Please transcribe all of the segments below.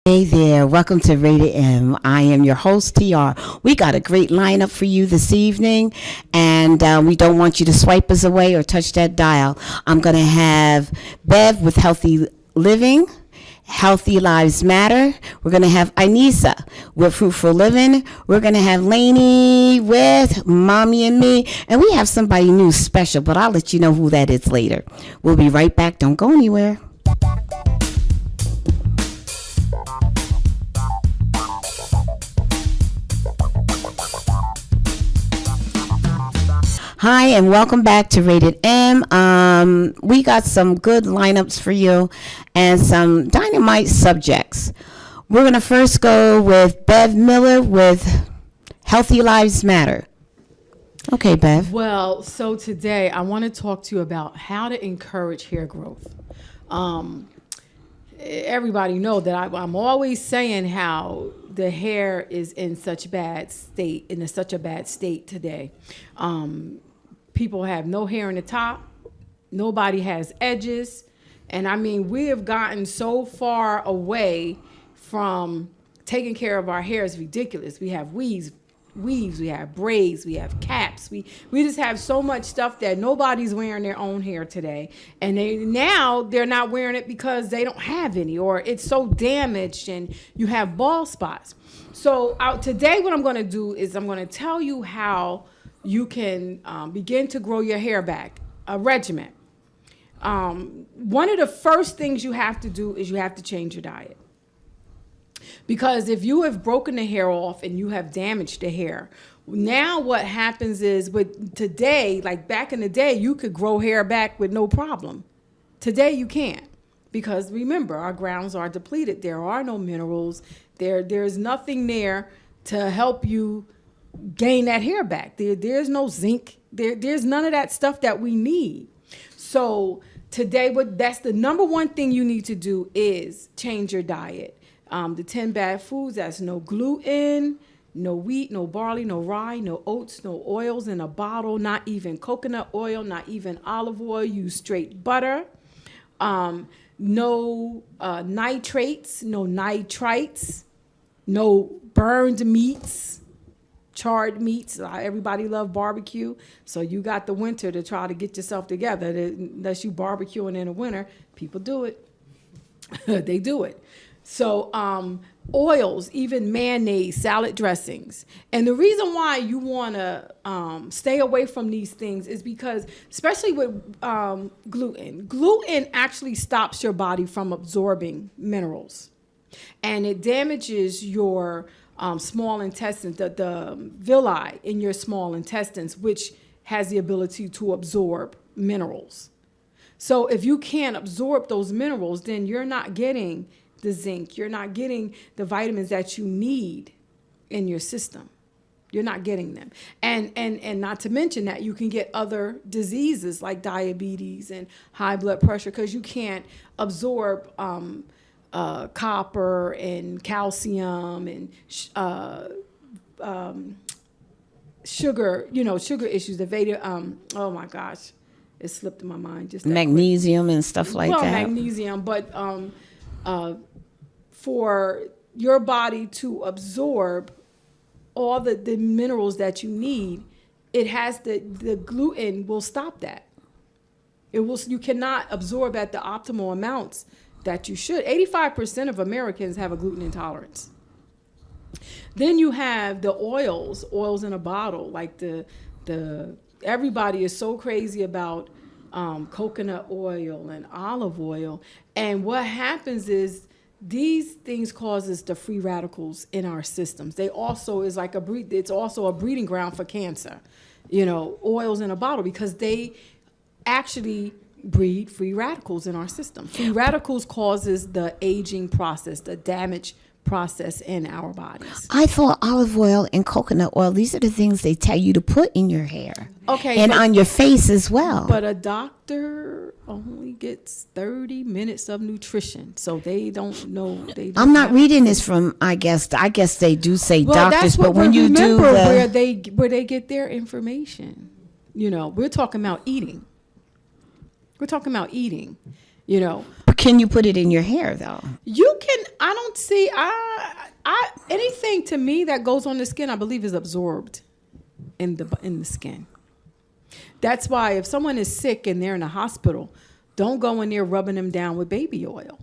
Hey there, welcome to Rated M. I am your host, TR. We got a great lineup for you this evening, and we don't want you to swipe us away or touch that dial. I'm going to have Bev with Healthy Living, Healthy Lives Matter. We're going to have Inisa with Fruitful Living. We're going to have Lainey with Mommy and Me, and we have somebody new special, but I'll let you know who that is later. We'll be right back. Don't go anywhere. Hi, and welcome back to Rated M. We got some good lineups for you and some dynamite subjects. We're going to first go with Bev Miller with Healthy Lives Matter. Okay, Bev. Well, so today I want to talk to you about how to encourage hair growth. Everybody know that I'm always saying how the hair is in such a bad state today. People have no hair in the top. Nobody has edges. And I mean, we have gotten so far away from taking care of our hair. It's ridiculous. We have weaves, we have braids, we have caps. We just have so much stuff that nobody's wearing their own hair today. And they're not wearing it because they don't have any, or it's so damaged and you have bald spots. So today what I'm going to do is I'm going to tell you how you can begin to grow your hair back, a regimen. One of the first things you have to do is you have to change your diet. Because if you have broken the hair off and you have damaged the hair, now what happens is with today, like back in the day, you could grow hair back with no problem. Today you can't, because remember, our grounds are depleted. There are no minerals. There's nothing there to help you gain that hair back. There's no zinc. There's none of that stuff that we need. So today, that's the number one thing you need to do is change your diet. The 10 bad foods, that's no gluten, no wheat, no barley, no rye, no oats, no oils in a bottle, not even coconut oil, not even olive oil. Use straight butter. No nitrates, no nitrites, no burned meats, charred meats. Everybody love barbecue, so you got the winter to try to get yourself together. Unless you barbecuing in the winter, people do it. They do it. So oils, even mayonnaise, salad dressings. And the reason why you want to stay away from these things is because, especially with gluten actually stops your body from absorbing minerals. And it damages your small intestines, the villi in your small intestines, which has the ability to absorb minerals. So if you can't absorb those minerals, then you're not getting the zinc, you're not getting the vitamins that you need in your system. You're not getting them. And not to mention that you can get other diseases like diabetes and high blood pressure because you can't absorb copper and calcium and sugar, sugar issues. Oh my gosh, it slipped in my mind. Just magnesium and stuff like that. Well, magnesium, but for your body to absorb all the minerals that you need, it has the gluten will stop that. You cannot absorb at the optimal amounts that you should. 85% of Americans have a gluten intolerance. Then you have the oils in a bottle, like everybody is so crazy about coconut oil and olive oil. And what happens is these things causes the free radicals in our systems. They also is like it's also a breeding ground for cancer, oils in a bottle, because they actually breed free radicals in our system. Free radicals causes the aging process, the damage process in our bodies. I thought olive oil and coconut oil, these are the things they tell you to put in your hair. Okay. And on your face as well. But a doctor only gets 30 minutes of nutrition, so they don't know. I'm not reading this from, I guess they do say doctors, but when you do where they get their information, we're talking about eating. Can you put it in your hair though? You can. I don't see. I anything to me that goes on the skin, I believe, is absorbed in the skin. That's why if someone is sick and they're in a hospital, don't go in there rubbing them down with baby oil.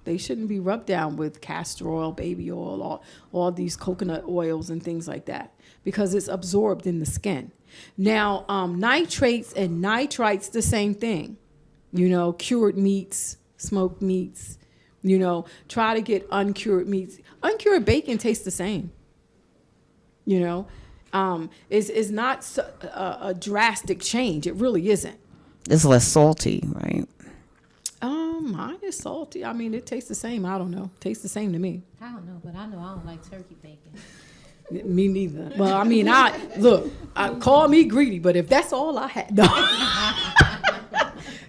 They shouldn't be rubbed down with castor oil, baby oil, all these coconut oils and things like that, because it's absorbed in the skin. Now, nitrates and nitrites, the same thing. You know, cured meats, smoked meats. You know, try to get uncured meats. Uncured bacon tastes the same. You know, it's not a drastic change. It really isn't. It's less salty, right? Mine is salty. I mean, it tastes the same. I don't know. It tastes the same to me. I don't know, but I know I don't like turkey bacon. Me neither. Well, I mean, call me greedy, but if that's all I had, no.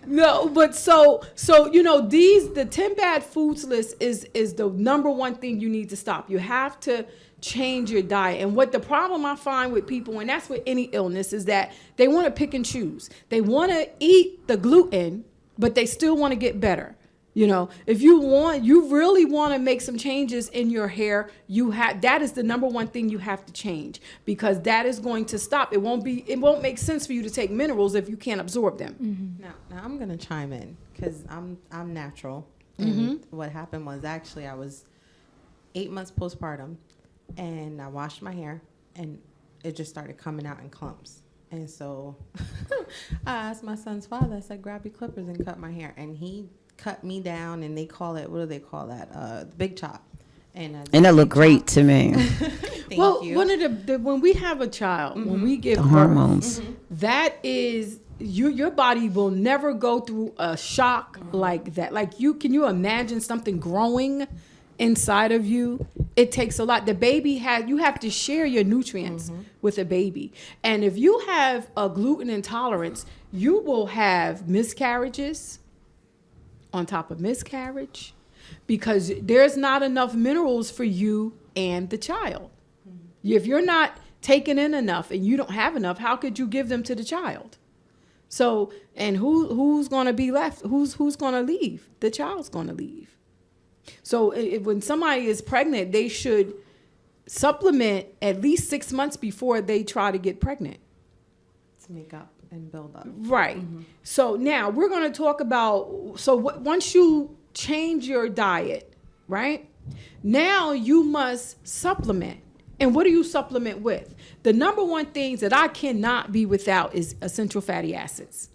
No, but so you know, the 10 bad foods list is the number one thing you need to stop. You have to change your diet. And what the problem I find with people, and that's with any illness, is that they want to pick and choose. They want to eat the gluten, but they still want to get better. You know, if you really want to make some changes in your hair, that is the number one thing you have to change, because that is going to stop. It won't make sense for you to take minerals if you can't absorb them. Mm-hmm. Now I'm gonna chime in because I'm natural. And what happened was, actually, I was 8 months postpartum, and I washed my hair, and it just started coming out in clumps. And so I asked my son's father, I said, grab your clippers and cut my hair. And he cut me down, and they call it, what do they call that? Big chop. And that looked great to me. Thank you. One of when we have a child, when we give The birth, hormones. that is, your body will never go through a shock like that. Like, can you imagine something growing inside of you? It takes a lot. The baby you have to share your nutrients with a baby. And if you have a gluten intolerance, you will have miscarriages on top of miscarriage, because there's not enough minerals for you and the child. If you're not taking in enough and you don't have enough, how could you give them to the child? So, and who's going to be left? Who's going to leave? The child's going to leave. So when somebody is pregnant, they should supplement at least 6 months before they try to get pregnant. To make up and build up. Right. So now we're going to talk about, once you change your diet, right? Now you must supplement. And what do you supplement with? The number one things that I cannot be without is essential fatty acids.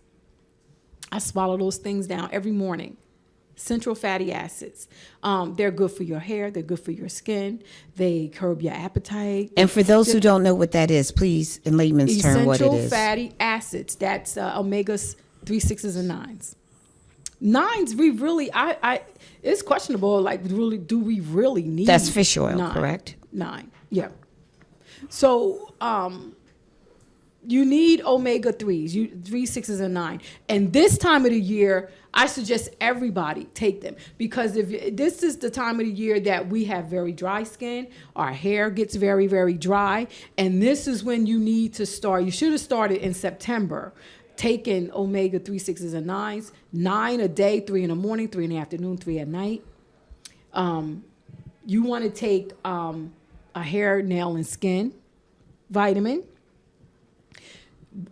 I swallow those things down every morning. Essential fatty acids. They're good for your hair. They're good for your skin. They curb your appetite. And for those who don't know what that is, please, in layman's term, what it is. Essential fatty acids. That's omegas 3, 6s, and 9s. 9s, we really, it's questionable. Like, really, do we really need? That's fish oil, 9? correct? 9, yeah. So, you need omega 3s, 3, 6s, and 9. And this time of the year, I suggest everybody take them, because this is the time of the year that we have very dry skin, our hair gets very, very dry, and this is when you need to start. You should have started in September, taking omega 3, 6s, and 9s, 9 a day, 3 in the morning, 3 in the afternoon, 3 at night. You want to take a hair, nail, and skin vitamin.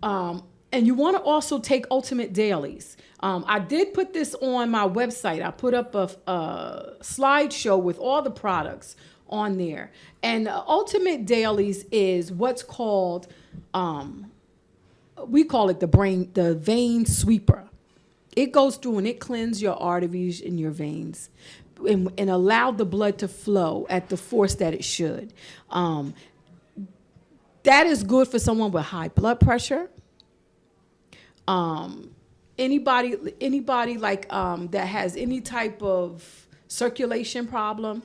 And you want to also take Ultimate Dailies. I did put this on my website. I put up a slideshow with all the products on there. And Ultimate Dailies is what's called, we call it the vein sweeper. It goes through and it cleanses your arteries and your veins and allow the blood to flow at the force that it should. That is good for someone with high blood pressure. Anybody like that has any type of circulation problem,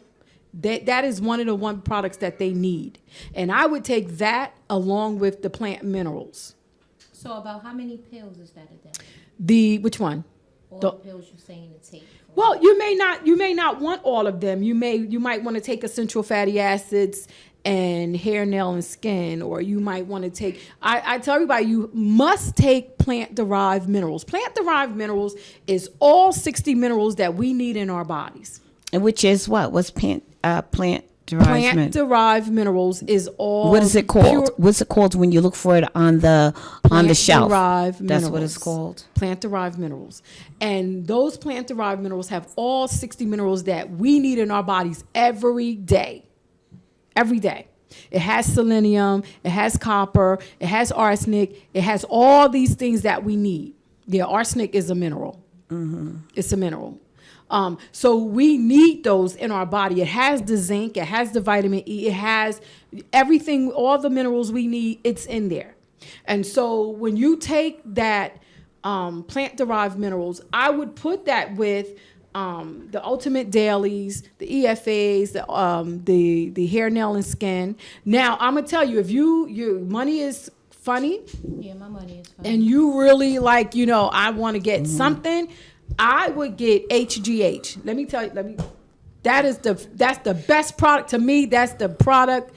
that is one of the products that they need. And I would take that along with the plant minerals. So about how many pills is that a day? Which one? All the pills you're saying to take. Well, you may not want all of them. You might want to take essential fatty acids and hair, nail, and skin, or you might want to take, I tell everybody, you must take plant-derived minerals. Plant-derived minerals is all 60 minerals that we need in our bodies. And which is what? What's plant-derived? Plant-derived minerals is all. What is it called? What's it called when you look for it on the shelf? Plant-derived minerals. That's what it's called. Plant-derived minerals. And those plant-derived minerals have all 60 minerals that we need in our bodies every day. Every day. It has selenium, it has copper, it has arsenic, it has all these things that we need. Yeah, arsenic is a mineral. It's a mineral. So we need those in our body. It has the zinc, it has the vitamin E, it has everything, all the minerals we need, it's in there. And so when you take that plant-derived minerals, I would put that with the Ultimate Dailies, the EFAs, the hair, nail, and skin. Now, I'm going to tell you, if your money is funny. Yeah, my money is funny. And you really like, I want to get something, I would get HGH. Let me tell you, that's the best product to me. That's the product.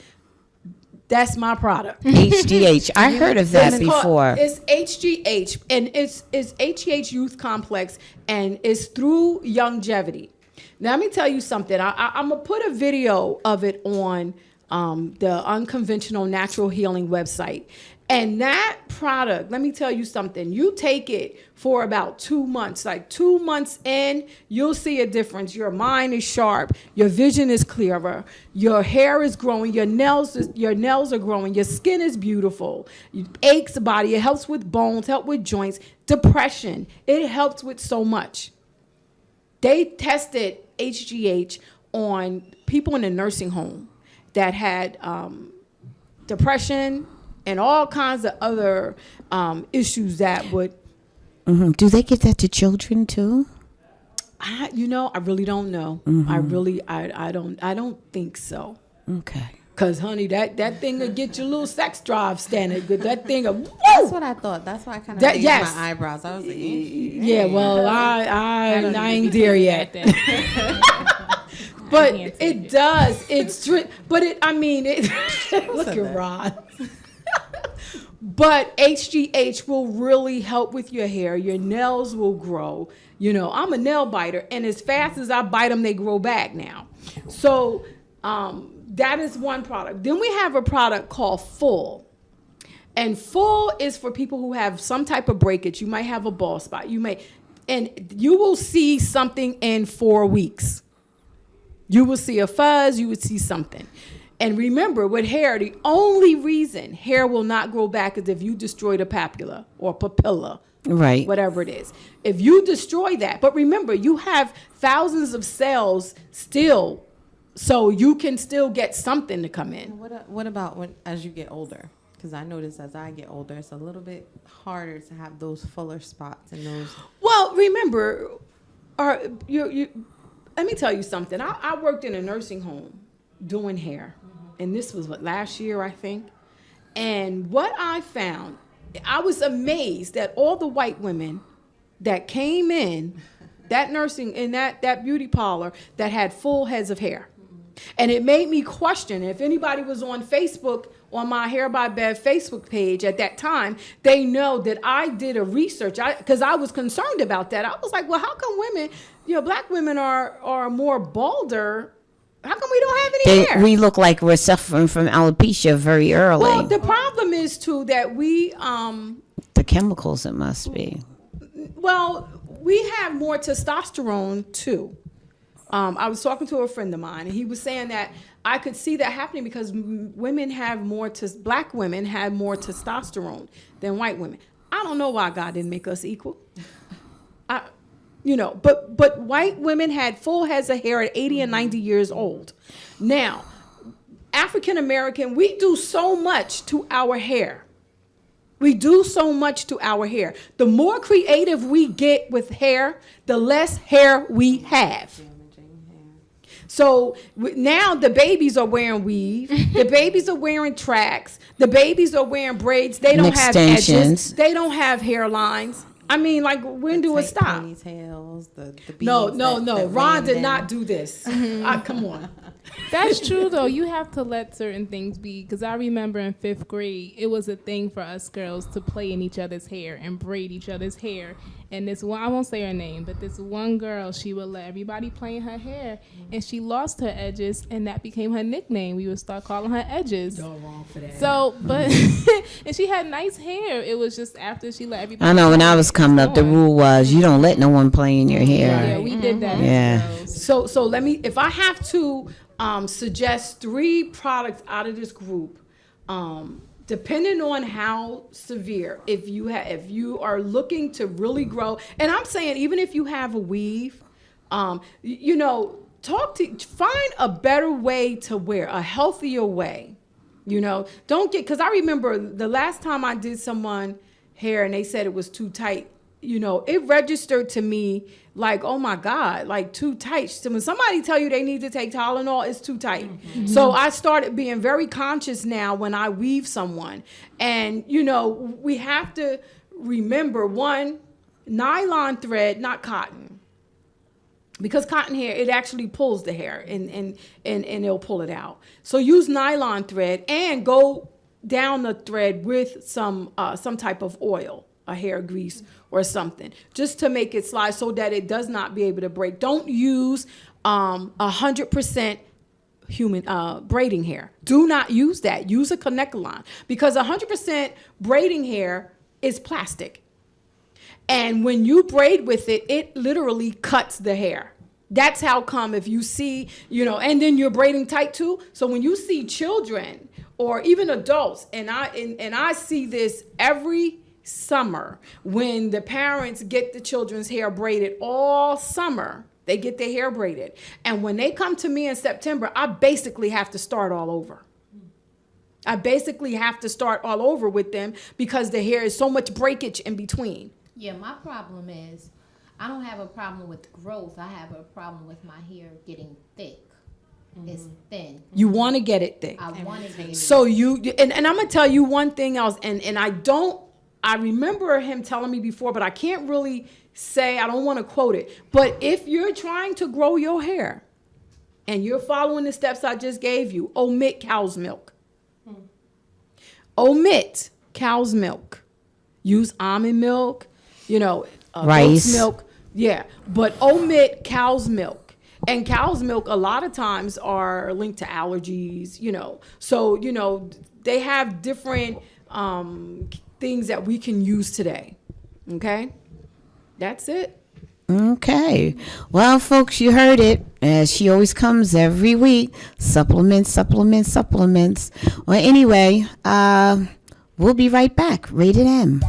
That's my product. HGH. I heard of that before. It's HGH, and it's HGH Youth Complex, and it's through Longevity. Now, let me tell you something. I'm going to put a video of it on the Unconventional Natural Healing website. And that product, let me tell you something. You take it for about 2 months. Like 2 months in, you'll see a difference. Your mind is sharp. Your vision is clearer. Your hair is growing. Your nails are growing. Your skin is beautiful. It aches the body. It helps with bones, help with joints. Depression. It helps with so much. They tested HGH on people in a nursing home that had depression and all kinds of other issues that would. Do they give that to children too? I really don't know. I don't think so. Okay. Cause honey, that thing will get your little sex drive standing good. That thing will. That's what I thought. That's why I kind of raised my eyebrows. I was like, yeah. Well, I ain't there yet. But it does. It's but it. I mean, it. Look at Ron. But HGH will really help with your hair. Your nails will grow. I'm a nail biter, and as fast as I bite them, they grow back now. So that is one product. Then we have a product called Full. And Full is for people who have some type of breakage. You might have a bald spot. And you will see something in 4 weeks. You will see a fuzz. You would see something. And remember, with hair, the only reason hair will not grow back is if you destroy the papilla or papilla, right? Whatever it is. If you destroy that, but remember, you have thousands of cells still, so you can still get something to come in. What about as you get older? Because I notice as I get older, it's a little bit harder to have those fuller spots and those. Well, remember, let me tell you something. I worked in a nursing home doing hair. And this was last year, I think. And what I found, I was amazed that all the white women that came in that that beauty parlor that had full heads of hair. And it made me question, if anybody was on Facebook, on my Hair by Bev Facebook page at that time, they know that I did a research, because I was concerned about that. I was like, well, how come women, black women are more balder? How come we don't have any hair? We look like we're suffering from alopecia very early. Well, the problem is, too, that we... the chemicals, it must be. Well, we have more testosterone, too. I was talking to a friend of mine, and he was saying that I could see that happening because black women have more testosterone than white women. I don't know why God didn't make us equal. But white women had full heads of hair at 80 and 90 years old. Now, African American, we do so much to our hair. We do so much to our hair. The more creative we get with hair, the less hair we have. So now the babies are wearing weave. The babies are wearing tracks. The babies are wearing braids. They don't have edges. They don't have hairlines. I mean, like, when do it stop? Ponytails, the no. Ron did not do this. Come on. That's true, though. You have to let certain things be. Because I remember in 5th grade, it was a thing for us girls to play in each other's hair and braid each other's hair. And this one, I won't say her name, but this one girl, she would let everybody play in her hair. And she lost her edges, and that became her nickname. We would start calling her Edges. Y'all wrong for that. So, but, and she had nice hair. It was just after she let everybody. I know when play, I was coming up, the on. rule was you don't let no one play in your hair. Yeah, we did that. Yeah. As girls. So let me, if I have to suggest 3 products out of this group, depending on how severe, if you are looking to really grow, and I'm saying even if you have a weave, you know, find a better way to wear, a healthier way. You know, don't get, because I remember the last time I did someone hair and they said it was too tight. You know, it registered to me like, oh my God, like too tight. So when somebody tell you they need to take Tylenol, it's too tight. Mm-hmm. So I started being very conscious now when I weave someone. And, you know, we have to remember, one, nylon thread, not cotton. Because cotton hair, it actually pulls the hair and it'll pull it out. So use nylon thread and go down the thread with some type of oil, a hair grease or something, just to make it slide so that it does not be able to break. Don't use 100% human braiding hair. Do not use that. Use a connector because 100% braiding hair is plastic. And when you braid with it, it literally cuts the hair. That's how come if you see, you know, and then you're braiding tight too. So when you see children or even adults, and I see this every summer when the parents get the children's hair braided all summer. They get their hair braided. And when they come to me in September, I basically have to start all over. I basically have to start all over with them because the hair is so much breakage in between. Yeah, my problem is I don't have a problem with growth. I have a problem with my hair getting thick. It's thin. You want to get it thick. I want to get it. So and I'm going to tell you one thing else. And I remember him telling me before, but I can't really say, I don't want to quote it. But if you're trying to grow your hair and you're following the steps I just gave you, omit cow's milk. Omit cow's milk. Use almond milk, you know, Rice goat's milk. Yeah, but omit cow's milk. And cow's milk a lot of times are linked to allergies, you know. So, you know, they have different things that we can use today. Okay? That's it. Okay. Well, folks, you heard it. As she always comes every week. Supplements. Well, anyway, we'll be right back. Rated M.